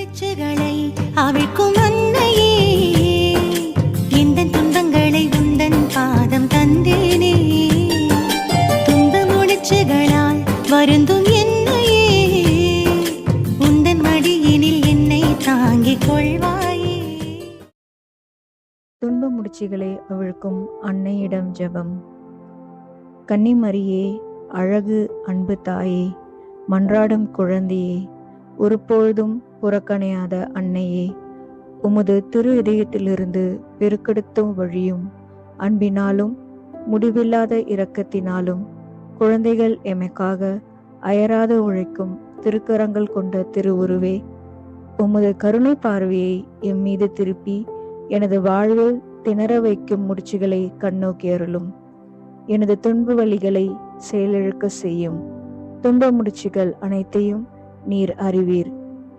முடிச்சுகளை அவிழ்க்கும் அன்னையே, இந்த துன்பங்களை உந்தன் பாதம் தந்தேனே. துன்ப முடிச்சுகளால் வருந்தும் என்னையே, உந்தன் மடியினில் என்னை தாங்கிக் கொள்வாயே. துன்ப முடிச்சுகளை அவிழ்க்கும் அன்னையிடம் ஜெபம். கன்னிமரியே, அழகு அன்பு தாயே, மன்றாடும் குழந்தையே, ஒருபொழுதும் புறக்கணையாத அன்னையே, உமது திரு இதயத்திலிருந்து பெருக்கெடுத்தும் வழியும் அன்பினாலும் முடிவில்லாத இரக்கத்தினாலும் குழந்தைகள் எமக்காக அயராத உழைக்கும் திருக்கரங்கள் கொண்ட திருவுருவே, உமது கருணை பார்வையை எம் மீது திருப்பி எனது வாழ்வில் திணற வைக்கும் முடிச்சுகளை கண்ணோக்கி அருளும். எனது துன்ப வழிகளை செயலிழக்க செய்யும். துன்ப முடிச்சுகள் அனைத்தையும் நீர் அறிவீர்.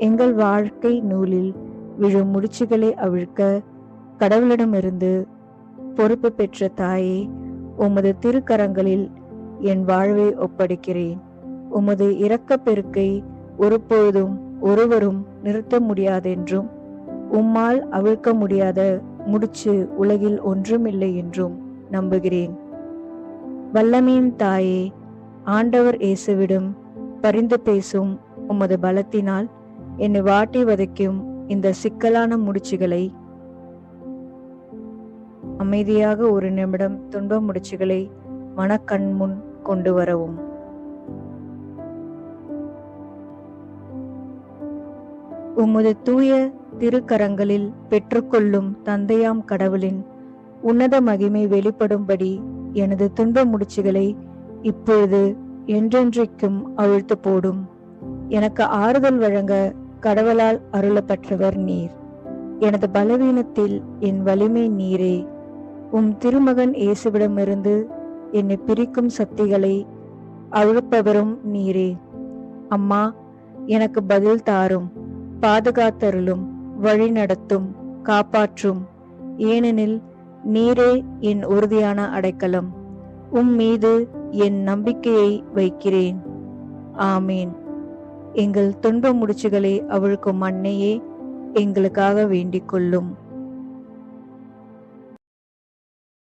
எங்கள் வாழ்க்கை நூலில் விழும் முடிச்சுகளை அவிழ்க்க கடவுளிடமிருந்து பொறுப்பு பெற்ற தாயே, உமது திருக்கரங்களில் என் வாழ்வை ஒப்படைக்கிறேன். உமது இரக்க பெருக்கை ஒருபொழுதும் ஒருவரும் நிறுத்த முடியாதென்றும், உம்மால் அவிழ்க்க முடியாத முடிச்சு உலகில் ஒன்றுமில்லை என்றும் நம்புகிறேன். வல்லமையின் தாயே, ஆண்டவர் இயேசுவிடம் பரிந்து பேசும் உமது பலத்தினால் என்னை வாட்டி வதைக்கும் இந்த சிக்கலான முடிச்சுகளை அமைதியாக ஒரு நிமிடம் துன்ப முடிச்சுகளை மனக்கண் முன் கொண்டு வரவும். உமது தூய திருக்கரங்களில் பெற்றுக்கொள்ளும் தந்தையாம் கடவுளின் உன்னத மகிமை வெளிப்படும்படி எனது துன்ப முடிச்சுகளை இப்பொழுது என்றென்றைக்கும் அவிழ்த்து போடும். எனக்கு ஆறுதல் வழங்க கடவுளால் அருளப்பட்டவர் நீர். எனது பலவீனத்தில் என் வலிமை நீரே. உம் திருமகன் இயேசுவிடமிருந்து என்னை பிரிக்கும் சக்திகளை அவிழ்ப்பவரும் நீரே. அம்மா, எனக்கு பதில் தாரும், பாதுகாத்தருளும், வழி நடத்தும், காப்பாற்றும். ஏனெனில் நீரே என் உறுதியான அடைக்கலம். உம் மீது என் நம்பிக்கையை வைக்கிறேன். ஆமீன். எங்கள் துன்ப முடிச்சுகளை அவிழ்க்கும் அன்னையே, எங்களுக்காக வேண்டிக் கொள்ளும்.